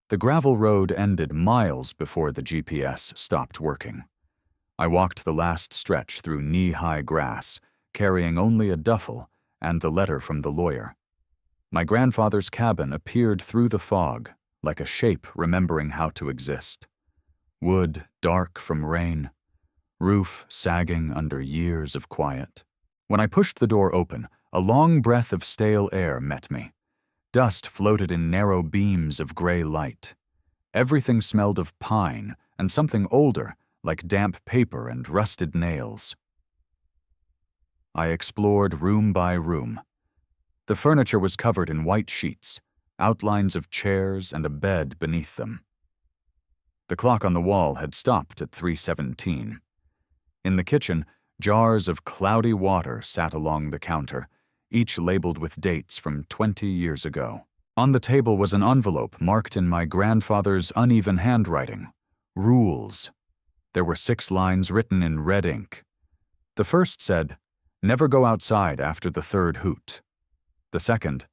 The gravel road ended miles before the GPS stopped working. I walked the last stretch through knee-high grass, carrying only a duffel and the letter from the lawyer. My grandfather's cabin appeared through the fog, like a shape remembering how to exist. Wood dark from rain, roof sagging under years of quiet. When I pushed the door open, a long breath of stale air met me. Dust floated in narrow beams of gray light. Everything smelled of pine and something older, like damp paper and rusted nails. I explored room by room. The furniture was covered in white sheets, outlines of chairs and a bed beneath them. The clock on the wall had stopped at 3:17. In the kitchen, jars of cloudy water sat along the counter, each labeled with dates from 20 years ago. On the table was an envelope marked in my grandfather's uneven handwriting. Rules. There were 6 lines written in red ink. The first said, "Never go outside after the 3rd hoot." The second,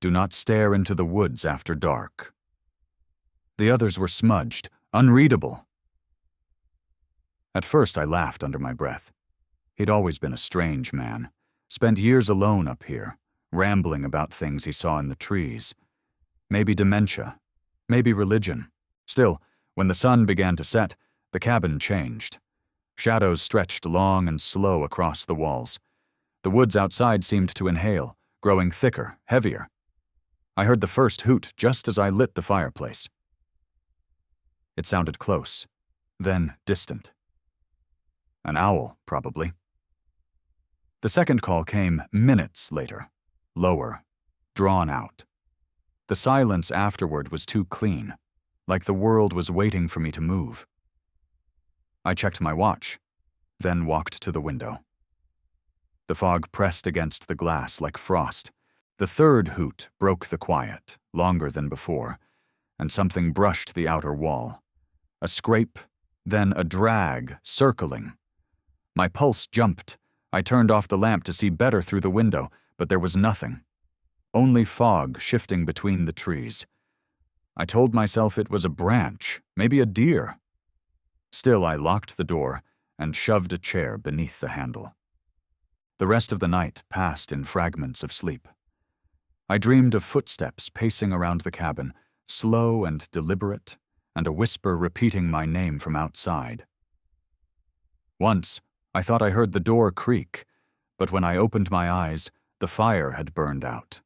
"Do not stare into the woods after dark." The others were smudged, unreadable. At first I laughed under my breath. He'd always been a strange man. Spent years alone up here, rambling about things he saw in the trees. Maybe dementia, maybe religion. Still, when the sun began to set, the cabin changed. Shadows stretched long and slow across the walls. The woods outside seemed to inhale, growing thicker, heavier. I heard the first hoot just as I lit the fireplace. It sounded close, then distant. An owl, probably. The second call came minutes later, lower, drawn out. The silence afterward was too clean, like the world was waiting for me to move. I checked my watch, then walked to the window. The fog pressed against the glass like frost. The 3rd hoot broke the quiet, longer than before, and something brushed the outer wall. A scrape, then a drag, circling. My pulse jumped. I turned off the lamp to see better through the window, but there was nothing. Only fog shifting between the trees. I told myself it was a branch, maybe a deer. Still, I locked the door and shoved a chair beneath the handle. The rest of the night passed in fragments of sleep. I dreamed of footsteps pacing around the cabin, slow and deliberate, and a whisper repeating my name from outside. Once, I thought I heard the door creak, but when I opened my eyes, the fire had burned out.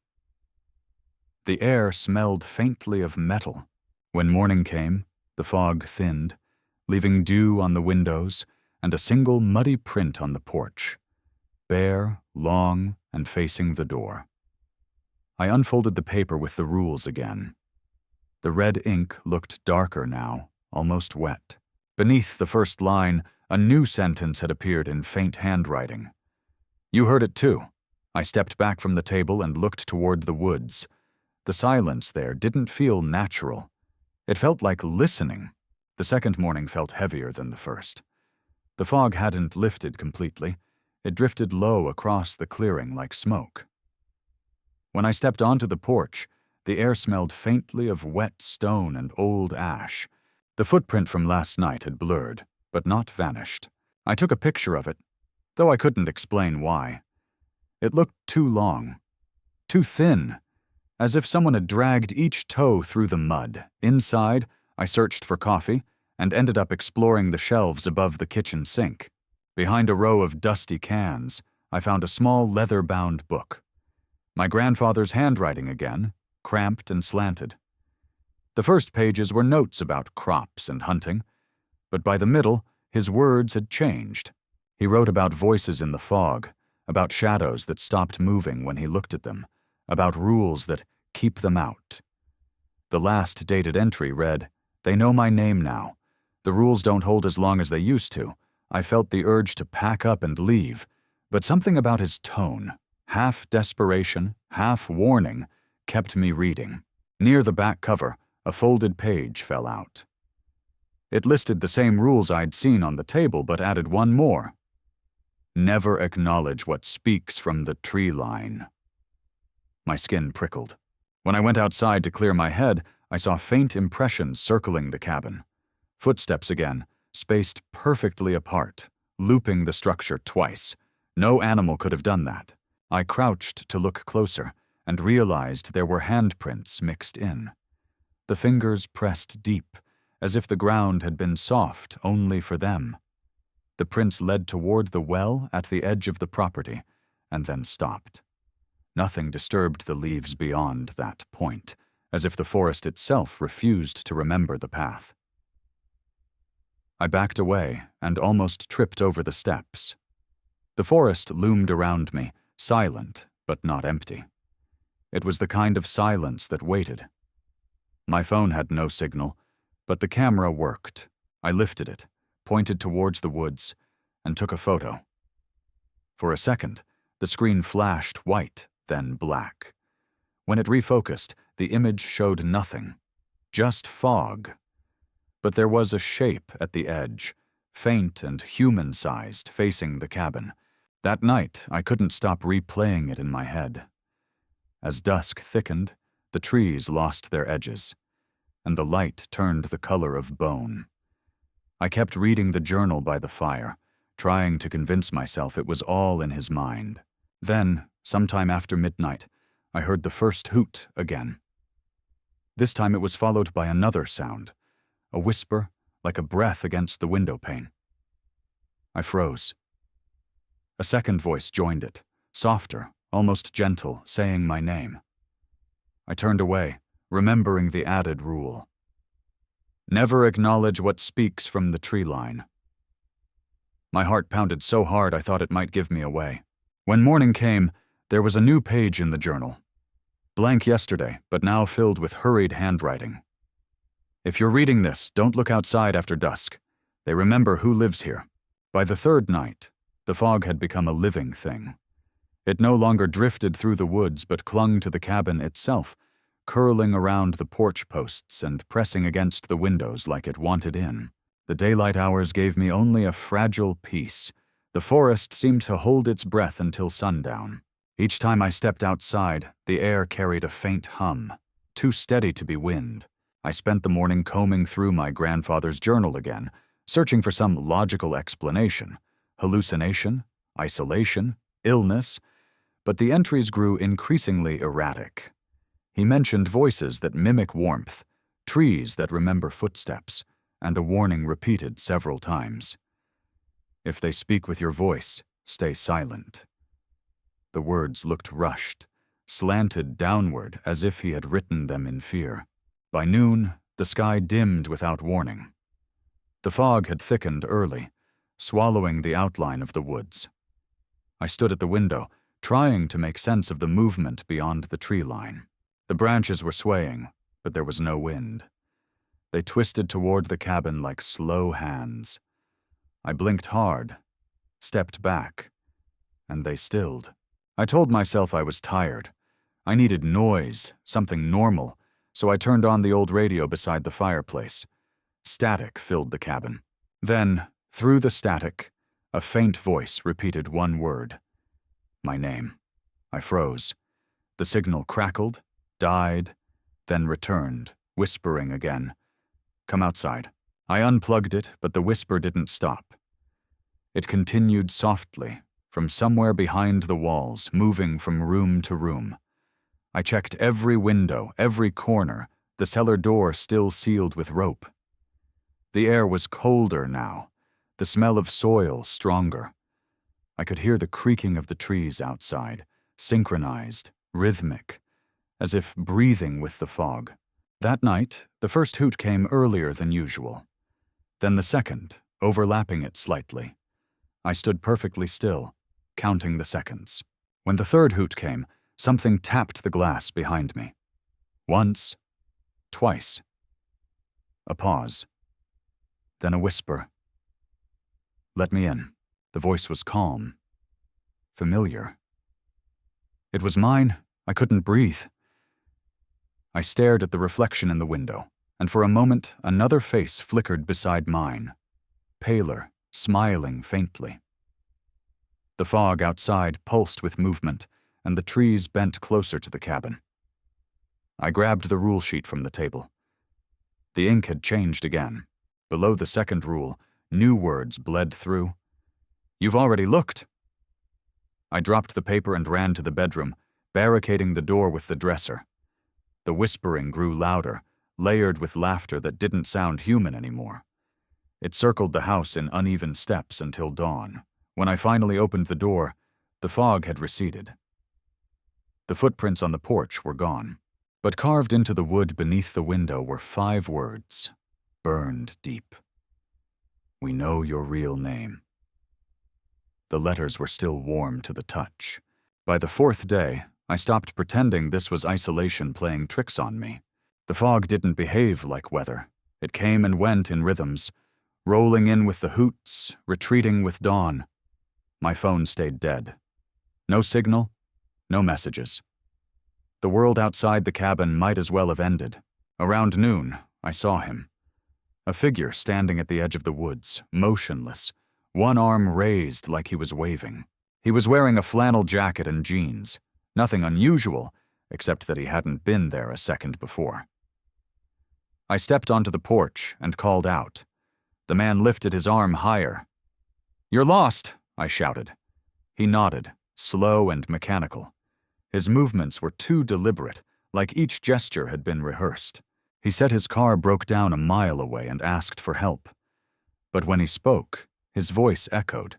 The air smelled faintly of metal. When morning came, the fog thinned, leaving dew on the windows and a single muddy print on the porch, bare, long, and facing the door. I unfolded the paper with the rules again. The red ink looked darker now, almost wet. Beneath the first line, a new sentence had appeared in faint handwriting. "You heard it too." I stepped back from the table and looked toward the woods. The silence there didn't feel natural. It felt like listening. The second morning felt heavier than the first. The fog hadn't lifted completely. It drifted low across the clearing like smoke. When I stepped onto the porch, the air smelled faintly of wet stone and old ash. The footprint from last night had blurred, but not vanished. I took a picture of it, though I couldn't explain why. It looked too long, too thin, as if someone had dragged each toe through the mud. Inside, I searched for coffee and ended up exploring the shelves above the kitchen sink. Behind a row of dusty cans, I found a small leather-bound book. My grandfather's handwriting again, cramped and slanted. The first pages were notes about crops and hunting, but by the middle, his words had changed. He wrote about voices in the fog, about shadows that stopped moving when he looked at them, about rules that keep them out. The last dated entry read, "They know my name now. The rules don't hold as long as they used to. I felt the urge to pack up and leave, but something about his tone, half desperation, half warning, kept me reading. Near the back cover, a folded page fell out. It listed the same rules I'd seen on the table, but added one more. Never acknowledge what speaks from the tree line. My skin prickled. When I went outside to clear my head, I saw faint impressions circling the cabin. Footsteps again, spaced perfectly apart, looping the structure twice. No animal could have done that. I crouched to look closer and realized there were handprints mixed in. The fingers pressed deep, as if the ground had been soft only for them. The prints led toward the well at the edge of the property, and then stopped. Nothing disturbed the leaves beyond that point, as if the forest itself refused to remember the path. I backed away and almost tripped over the steps. The forest loomed around me, silent but not empty. It was the kind of silence that waited. My phone had no signal, but the camera worked. I lifted it, pointed towards the woods, and took a photo. For a second, the screen flashed white, then black. When it refocused, the image showed nothing, just fog. But there was a shape at the edge, faint and human-sized, facing the cabin. That night, I couldn't stop replaying it in my head. As dusk thickened, the trees lost their edges, and the light turned the color of bone. I kept reading the journal by the fire, trying to convince myself it was all in his mind. Then, sometime after midnight, I heard the first hoot again. This time it was followed by another sound, a whisper like a breath against the window pane. I froze. A second voice joined it, softer, almost gentle, saying my name. I turned away, remembering the added rule. Never acknowledge what speaks from the tree line. My heart pounded so hard I thought it might give me away. When morning came, there was a new page in the journal. Blank yesterday, but now filled with hurried handwriting. If you're reading this, don't look outside after dusk. They remember who lives here. By the third night, the fog had become a living thing. It no longer drifted through the woods but clung to the cabin itself, curling around the porch posts and pressing against the windows like it wanted in. The daylight hours gave me only a fragile peace. The forest seemed to hold its breath until sundown. Each time I stepped outside, the air carried a faint hum, too steady to be wind. I spent the morning combing through my grandfather's journal again, searching for some logical explanation. Hallucination, isolation, illness, but the entries grew increasingly erratic. He mentioned voices that mimic warmth, trees that remember footsteps, and a warning repeated several times. If they speak with your voice, stay silent. The words looked rushed, slanted downward as if he had written them in fear. By noon, the sky dimmed without warning. The fog had thickened early, swallowing the outline of the woods. I stood at the window, trying to make sense of the movement beyond the tree line. The branches were swaying, but there was no wind. They twisted toward the cabin like slow hands. I blinked hard, stepped back, and they stilled. I told myself I was tired. I needed noise, something normal, so I turned on the old radio beside the fireplace. Static filled the cabin. Then, through the static, a faint voice repeated one word. My name. I froze. The signal crackled, died, then returned, whispering again. Come outside. I unplugged it, but the whisper didn't stop. It continued softly, from somewhere behind the walls, moving from room to room. I checked every window, every corner, the cellar door still sealed with rope. The air was colder now, the smell of soil stronger. I could hear the creaking of the trees outside, synchronized, rhythmic, as if breathing with the fog. That night, the first hoot came earlier than usual. Then the second, overlapping it slightly. I stood perfectly still, counting the seconds. When the third hoot came, something tapped the glass behind me. Once, twice. A pause. Then a whisper. Let me in. The voice was calm. Familiar. It was mine. I couldn't breathe. I stared at the reflection in the window, and for a moment another face flickered beside mine. Paler, smiling faintly. The fog outside pulsed with movement, and the trees bent closer to the cabin. I grabbed the rule sheet from the table, The ink had changed again. Below the second rule, new words bled through. "You've already looked." I dropped the paper and ran to the bedroom, barricading the door with the dresser. The whispering grew louder, layered with laughter that didn't sound human anymore. It circled the house in uneven steps until dawn. When I finally opened the door, the fog had receded. The footprints on the porch were gone, but carved into the wood beneath the window were 5 words, burned deep. "We know your real name." The letters were still warm to the touch. By the 4th day, I stopped pretending this was isolation playing tricks on me. The fog didn't behave like weather. It came and went in rhythms, rolling in with the hoots, retreating with dawn. My phone stayed dead. No signal, no messages. The world outside the cabin might as well have ended. Around noon, I saw him. A figure standing at the edge of the woods, motionless, one arm raised like he was waving. He was wearing a flannel jacket and jeans. Nothing unusual, except that he hadn't been there a second before. I stepped onto the porch and called out. The man lifted his arm higher. "You're lost," I shouted. He nodded, slow and mechanical. His movements were too deliberate, like each gesture had been rehearsed. He said his car broke down a mile away and asked for help. But when he spoke, his voice echoed,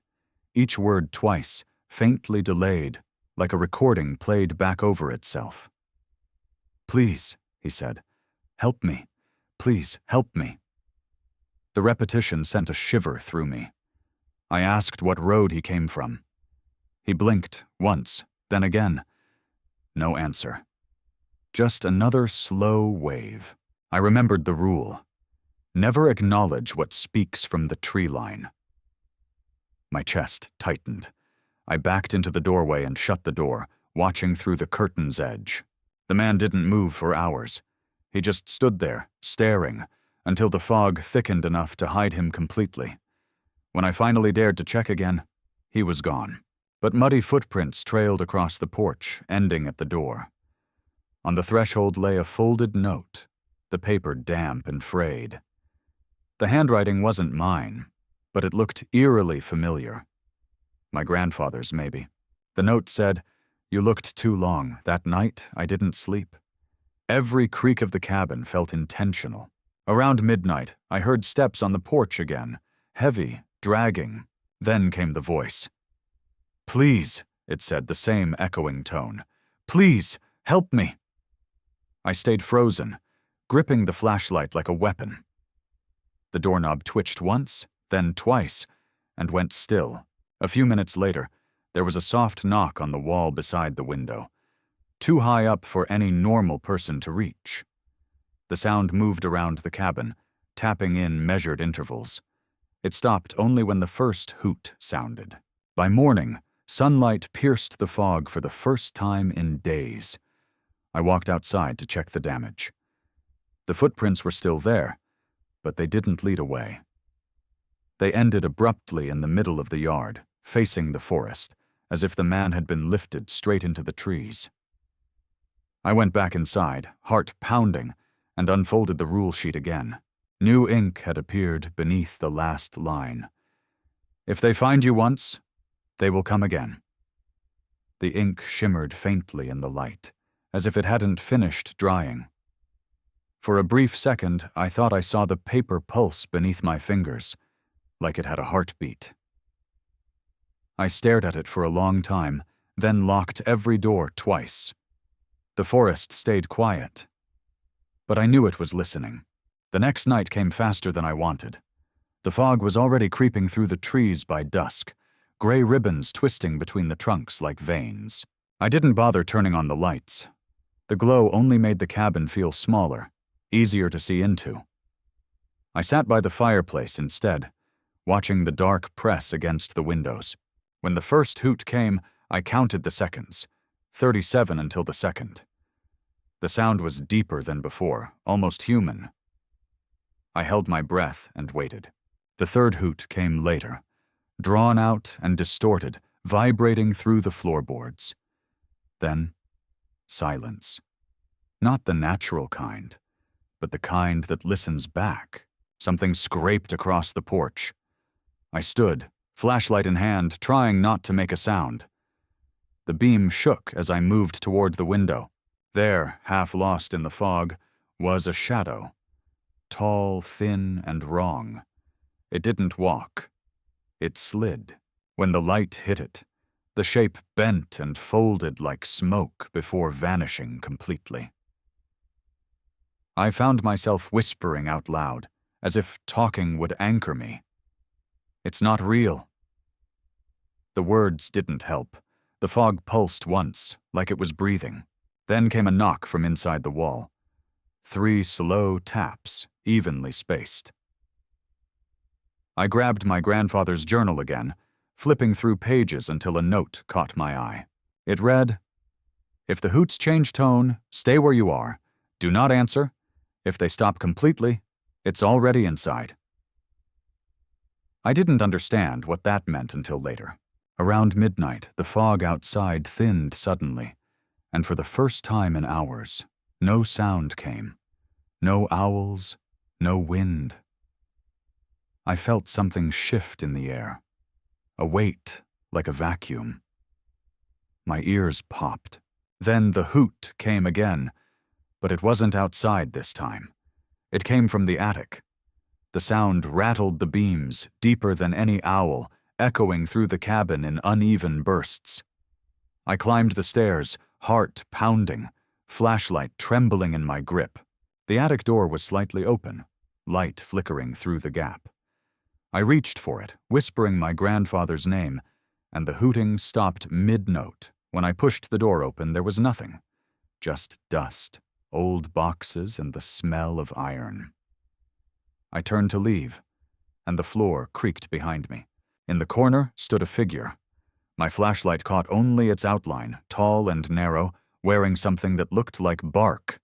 each word twice, faintly delayed, like a recording played back over itself. "Please," he said, "help me. Please, help me." The repetition sent a shiver through me. I asked what road he came from. He blinked once, then again. No answer. Just another slow wave. I remembered the rule. Never acknowledge what speaks from the tree line. My chest tightened. I backed into the doorway and shut the door, watching through the curtain's edge. The man didn't move for hours. He just stood there, staring, until the fog thickened enough to hide him completely. When I finally dared to check again, he was gone. But muddy footprints trailed across the porch, ending at the door. On the threshold lay a folded note, the paper damp and frayed. The handwriting wasn't mine, but it looked eerily familiar. My grandfather's, maybe. The note said, "You looked too long. That night, I didn't sleep." Every creak of the cabin felt intentional. Around midnight, I heard steps on the porch again, heavy, dragging. Then came the voice. "Please," it said, the same echoing tone. "Please, help me." I stayed frozen, gripping the flashlight like a weapon. The doorknob twitched once, then twice, and went still. A few minutes later, there was a soft knock on the wall beside the window, too high up for any normal person to reach. The sound moved around the cabin, tapping in measured intervals. It stopped only when the first hoot sounded. By morning, sunlight pierced the fog for the first time in days. I walked outside to check the damage. The footprints were still there, but they didn't lead away. They ended abruptly in the middle of the yard, facing the forest, as if the man had been lifted straight into the trees. I went back inside, heart pounding, and unfolded the rule sheet again. New ink had appeared beneath the last line. "If they find you once, they will come again." The ink shimmered faintly in the light, as if it hadn't finished drying. For a brief second, I thought I saw the paper pulse beneath my fingers, like it had a heartbeat. I stared at it for a long time, then locked every door twice. The forest stayed quiet, but I knew it was listening. The next night came faster than I wanted. The fog was already creeping through the trees by dusk, gray ribbons twisting between the trunks like veins. I didn't bother turning on the lights. The glow only made the cabin feel smaller, easier to see into. I sat by the fireplace instead, watching the dark press against the windows. When the first hoot came, I counted the seconds, 37 until the second. The sound was deeper than before, almost human. I held my breath and waited. The third hoot came later, drawn out and distorted, vibrating through the floorboards. Then, silence. Not the natural kind, but the kind that listens back. Something scraped across the porch. I stood, flashlight in hand, trying not to make a sound. The beam shook as I moved toward the window. There, half lost in the fog, was a shadow. Tall, thin, and wrong. It didn't walk. It slid. When the light hit it, the shape bent and folded like smoke before vanishing completely. I found myself whispering out loud, as if talking would anchor me. "It's not real." The words didn't help. The fog pulsed once, like it was breathing. Then came a knock from inside the wall. 3 slow taps, evenly spaced. I grabbed my grandfather's journal again, flipping through pages until a note caught my eye. It read, "If the hoots change tone, stay where you are. Do not answer. If they stop completely, it's already inside." I didn't understand what that meant until later. Around midnight, the fog outside thinned suddenly, and for the first time in hours, no sound came. No owls, no wind. I felt something shift in the air, a weight like a vacuum. My ears popped. Then the hoot came again, but it wasn't outside this time. It came from the attic. The sound rattled the beams, deeper than any owl, echoing through the cabin in uneven bursts. I climbed the stairs, heart pounding, flashlight trembling in my grip. The attic door was slightly open, light flickering through the gap. I reached for it, whispering my grandfather's name, and the hooting stopped mid-note. When I pushed the door open, there was nothing. Just dust, old boxes, and the smell of iron. I turned to leave, and the floor creaked behind me. In the corner stood a figure. My flashlight caught only its outline, tall and narrow, wearing something that looked like bark.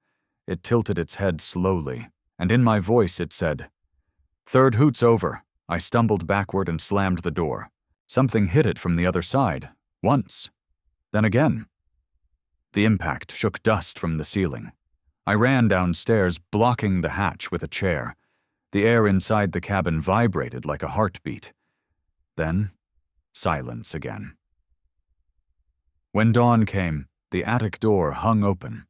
It tilted its head slowly, and in my voice it said, "Third hoot's over." I stumbled backward and slammed the door. Something hit it from the other side, once, then again. The impact shook dust from the ceiling. I ran downstairs, blocking the hatch with a chair. The air inside the cabin vibrated like a heartbeat. Then, silence again. When dawn came, the attic door hung open.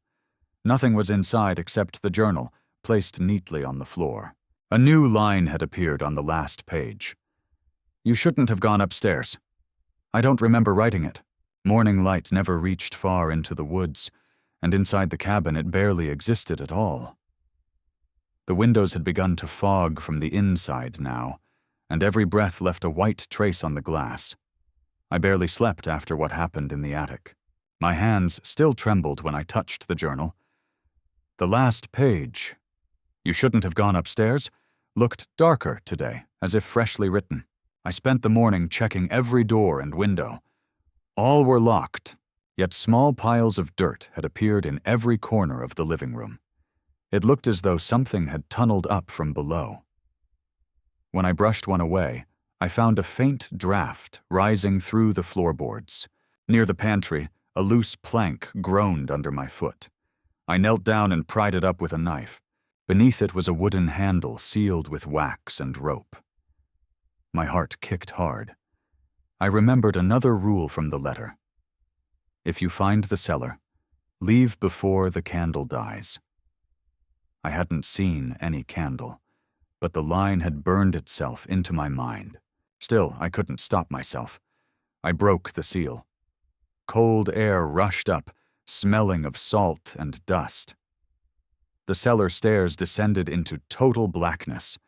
Nothing was inside except the journal, placed neatly on the floor. A new line had appeared on the last page. "You shouldn't have gone upstairs." I don't remember writing it. Morning light never reached far into the woods, and inside the cabin it barely existed at all. The windows had begun to fog from the inside now, and every breath left a white trace on the glass. I barely slept after what happened in the attic. My hands still trembled when I touched the journal. The last page, "You shouldn't have gone upstairs," looked darker today, as if freshly written. I spent the morning checking every door and window. All were locked, yet small piles of dirt had appeared in every corner of the living room. It looked as though something had tunneled up from below. When I brushed one away, I found a faint draft rising through the floorboards. Near the pantry, a loose plank groaned under my foot. I knelt down and pried it up with a knife. Beneath it was a wooden handle sealed with wax and rope. My heart kicked hard. I remembered another rule from the letter. If you find the cellar, leave before the candle dies. I hadn't seen any candle, but the line had burned itself into my mind. Still, I couldn't stop myself. I broke the seal. Cold air rushed up, smelling of salt and dust. The cellar stairs descended into total blackness.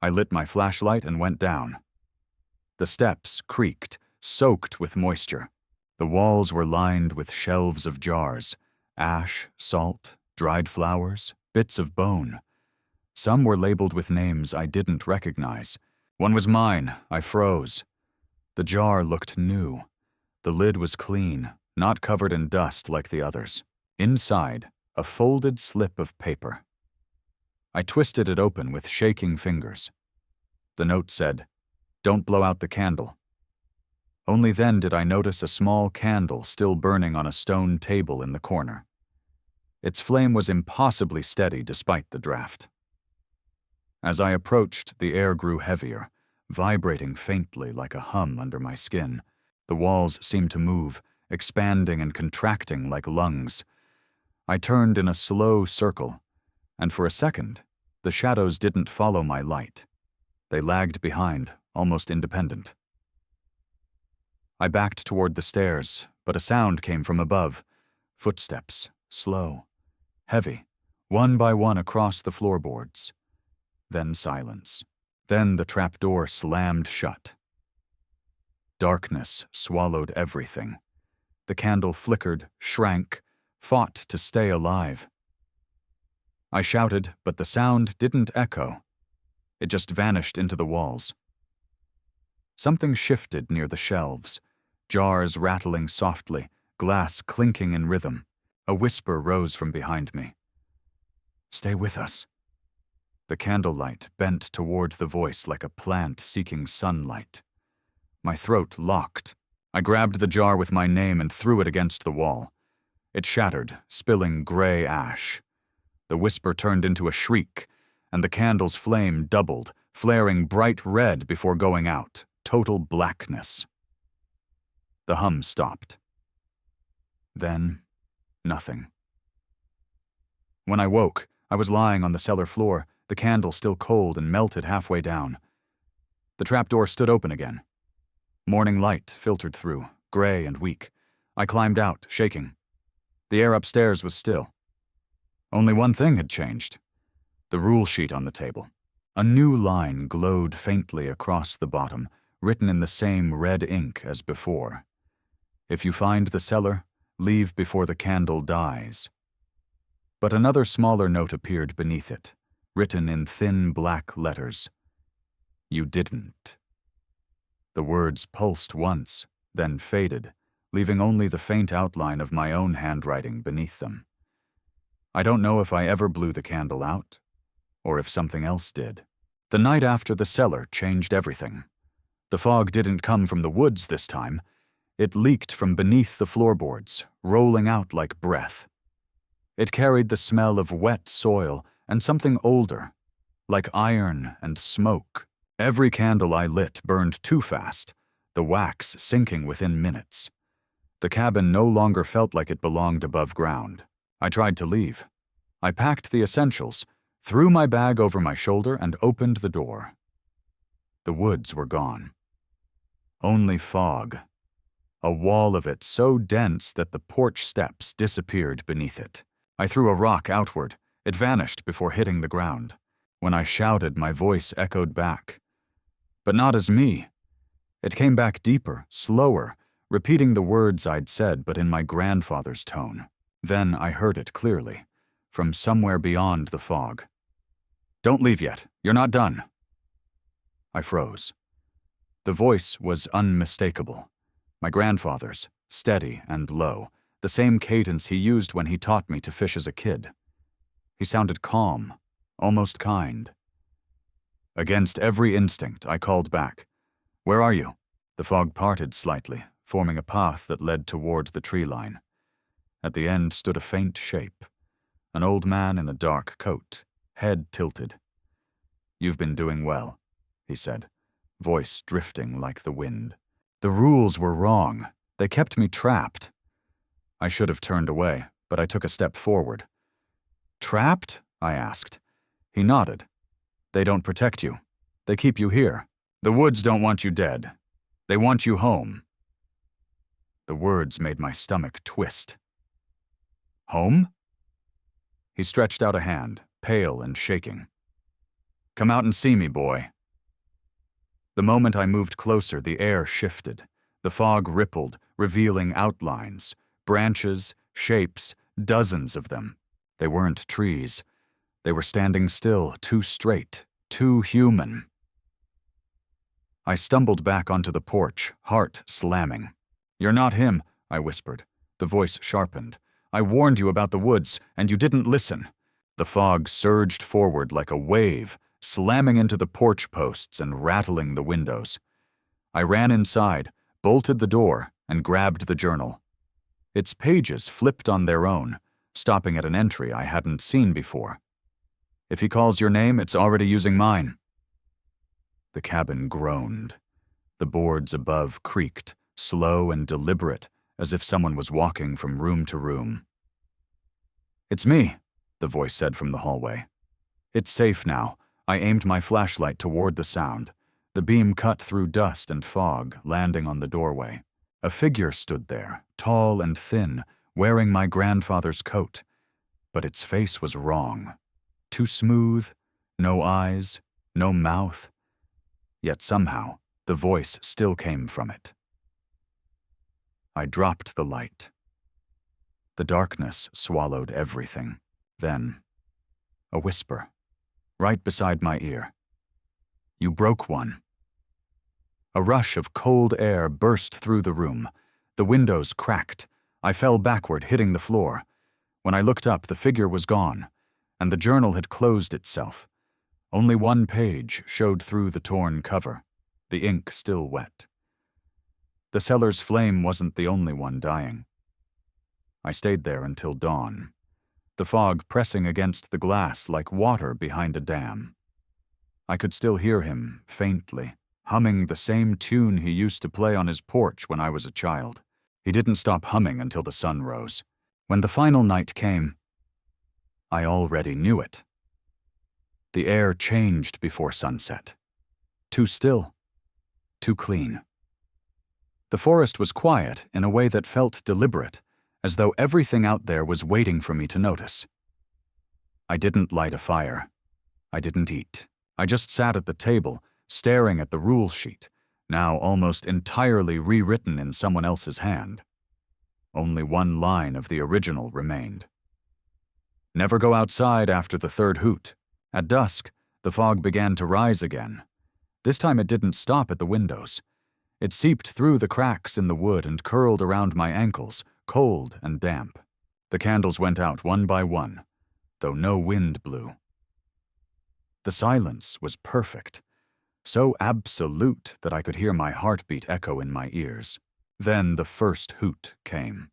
I lit my flashlight and went down. The steps creaked, soaked with moisture. The walls were lined with shelves of jars, ash, salt, dried flowers, bits of bone. Some were labeled with names I didn't recognize. One was mine. I froze. The jar looked new. The lid was clean, not covered in dust like the others. Inside, a folded slip of paper. I twisted it open with shaking fingers. The note said, "Don't blow out the candle." Only then did I notice a small candle still burning on a stone table in the corner. Its flame was impossibly steady despite the draft. As I approached, the air grew heavier, vibrating faintly like a hum under my skin. The walls seemed to move, expanding and contracting like lungs. I turned in a slow circle, and for a second, the shadows didn't follow my light. They lagged behind, almost independent. I backed toward the stairs, but a sound came from above. Footsteps, slow, heavy, one by one across the floorboards. Then silence. Then the trapdoor slammed shut. Darkness swallowed everything. The candle flickered, shrank, fought to stay alive. I shouted, but the sound didn't echo. It just vanished into the walls. Something shifted near the shelves, jars rattling softly, glass clinking in rhythm. A whisper rose from behind me. "Stay with us." The candlelight bent toward the voice like a plant seeking sunlight. My throat locked. I grabbed the jar with my name and threw it against the wall. It shattered, spilling gray ash. The whisper turned into a shriek, and the candle's flame doubled, flaring bright red before going out. Total blackness. The hum stopped. Then, nothing. When I woke, I was lying on the cellar floor, the candle still cold and melted halfway down. The trapdoor stood open again. Morning light filtered through, gray and weak. I climbed out, shaking. The air upstairs was still. Only one thing had changed. The rule sheet on the table. A new line glowed faintly across the bottom, written in the same red ink as before. If you find the cellar, leave before the candle dies. But another smaller note appeared beneath it, written in thin black letters. You didn't. The words pulsed once, then faded, leaving only the faint outline of my own handwriting beneath them. I don't know if I ever blew the candle out, or if something else did. The night after the cellar changed everything. The fog didn't come from the woods this time. It leaked from beneath the floorboards, rolling out like breath. It carried the smell of wet soil and something older, like iron and smoke. Every candle I lit burned too fast, the wax sinking within minutes. The cabin no longer felt like it belonged above ground. I tried to leave. I packed the essentials, threw my bag over my shoulder, and opened the door. The woods were gone. Only fog. A wall of it so dense that the porch steps disappeared beneath it. I threw a rock outward. It vanished before hitting the ground. When I shouted, my voice echoed back. But not as me. It came back deeper, slower, repeating the words I'd said but in my grandfather's tone. Then I heard it clearly, from somewhere beyond the fog. Don't leave yet. You're not done. I froze. The voice was unmistakable. My grandfather's, steady and low, the same cadence he used when he taught me to fish as a kid. He sounded calm, almost kind. Against every instinct, I called back. Where are you? The fog parted slightly, forming a path that led toward the tree line. At the end stood a faint shape, an old man in a dark coat, head tilted. You've been doing well, he said, voice drifting like the wind. The rules were wrong. They kept me trapped. I should have turned away, but I took a step forward. Trapped? I asked. He nodded. They don't protect you. They keep you here. The woods don't want you dead. They want you home. The words made my stomach twist. Home? He stretched out a hand, pale and shaking. Come out and see me, boy. The moment I moved closer, the air shifted. The fog rippled, revealing outlines, branches, shapes, dozens of them. They weren't trees. They were standing still, too straight, too human. I stumbled back onto the porch, heart slamming. You're not him, I whispered. The voice sharpened. I warned you about the woods, and you didn't listen. The fog surged forward like a wave, slamming into the porch posts and rattling the windows. I ran inside, bolted the door, and grabbed the journal. Its pages flipped on their own, stopping at an entry I hadn't seen before. "If he calls your name, it's already using mine." The cabin groaned. The boards above creaked, slow and deliberate, as if someone was walking from room to room. "It's me," the voice said from the hallway. "It's safe now." I aimed my flashlight toward the sound. The beam cut through dust and fog, landing on the doorway. A figure stood there, tall and thin, wearing my grandfather's coat. But its face was wrong. Too smooth, no eyes, no mouth. Yet somehow, the voice still came from it. I dropped the light. The darkness swallowed everything. Then, a whisper, right beside my ear. "You broke one." A rush of cold air burst through the room. The windows cracked. I fell backward, hitting the floor. When I looked up, the figure was gone, and the journal had closed itself. Only one page showed through the torn cover, the ink still wet. The cellar's flame wasn't the only one dying. I stayed there until dawn, the fog pressing against the glass like water behind a dam. I could still hear him, faintly, humming the same tune he used to play on his porch when I was a child. He didn't stop humming until the sun rose. When the final night came, I already knew it. The air changed before sunset. Too still, too clean. The forest was quiet in a way that felt deliberate, as though everything out there was waiting for me to notice. I didn't light a fire. I didn't eat. I just sat at the table, staring at the rule sheet, now almost entirely rewritten in someone else's hand. Only one line of the original remained. "Never go outside after the third hoot." At dusk, the fog began to rise again. This time it didn't stop at the windows. It seeped through the cracks in the wood and curled around my ankles, cold and damp. The candles went out one by one, though no wind blew. The silence was perfect, so absolute that I could hear my heartbeat echo in my ears. Then the first hoot came.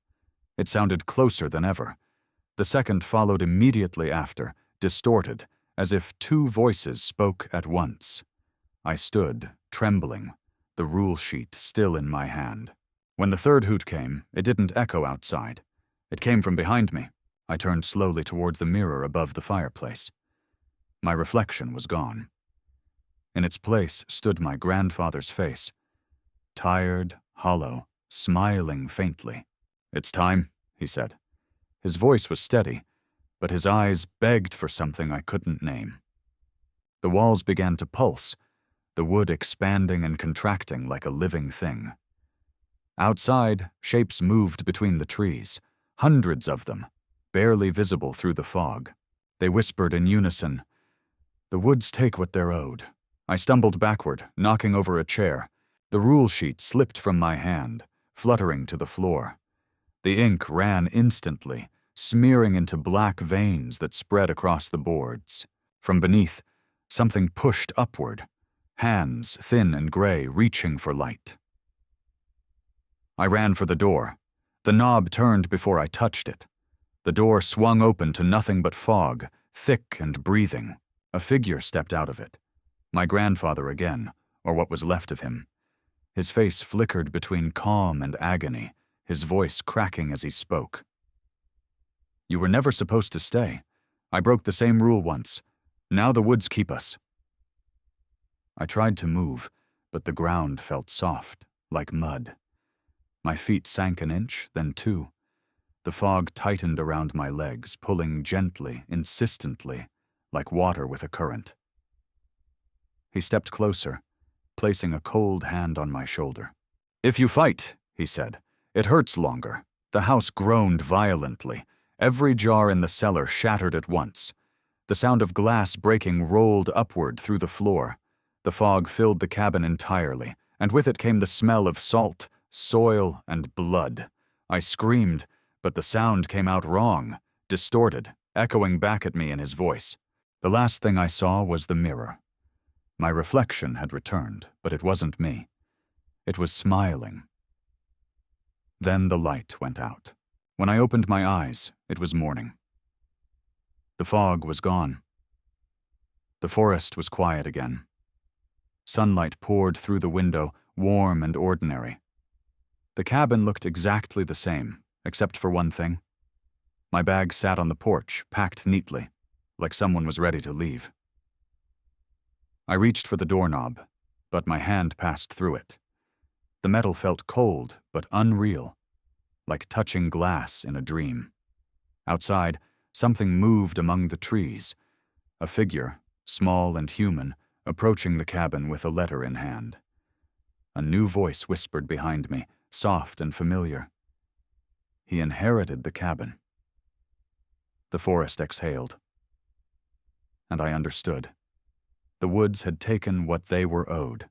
It sounded closer than ever. The second followed immediately after, distorted, as if two voices spoke at once. I stood, trembling, the rule sheet still in my hand. When the third hoot came, it didn't echo outside. It came from behind me. I turned slowly toward the mirror above the fireplace. My reflection was gone. In its place stood my grandfather's face, tired, hollow, smiling faintly. "It's time," he said. His voice was steady, but his eyes begged for something I couldn't name. The walls began to pulse, the wood expanding and contracting like a living thing. Outside, shapes moved between the trees, hundreds of them, barely visible through the fog. They whispered in unison, "The woods take what they're owed." I stumbled backward, knocking over a chair. The rule sheet slipped from my hand, fluttering to the floor. The ink ran instantly, smearing into black veins that spread across the boards. From beneath, something pushed upward, hands, thin and gray, reaching for light. I ran for the door. The knob turned before I touched it. The door swung open to nothing but fog, thick and breathing. A figure stepped out of it. My grandfather again, or what was left of him. His face flickered between calm and agony, his voice cracking as he spoke. "You were never supposed to stay. I broke the same rule once. Now the woods keep us." I tried to move, but the ground felt soft, like mud. My feet sank an inch, then two. The fog tightened around my legs, pulling gently, insistently, like water with a current. He stepped closer, placing a cold hand on my shoulder. "If you fight," he said, "it hurts longer." The house groaned violently. Every jar in the cellar shattered at once. The sound of glass breaking rolled upward through the floor. The fog filled the cabin entirely, and with it came the smell of salt, soil, and blood. I screamed, but the sound came out wrong, distorted, echoing back at me in his voice. The last thing I saw was the mirror. My reflection had returned, but it wasn't me. It was smiling. Then the light went out. When I opened my eyes, it was morning. The fog was gone. The forest was quiet again. Sunlight poured through the window, warm and ordinary. The cabin looked exactly the same, except for one thing. My bag sat on the porch, packed neatly, like someone was ready to leave. I reached for the doorknob, but my hand passed through it. The metal felt cold, but unreal, like touching glass in a dream. Outside, something moved among the trees, a figure, small and human, approaching the cabin with a letter in hand. A new voice whispered behind me, soft and familiar. He inherited the cabin. The forest exhaled. And I understood. The woods had taken what they were owed.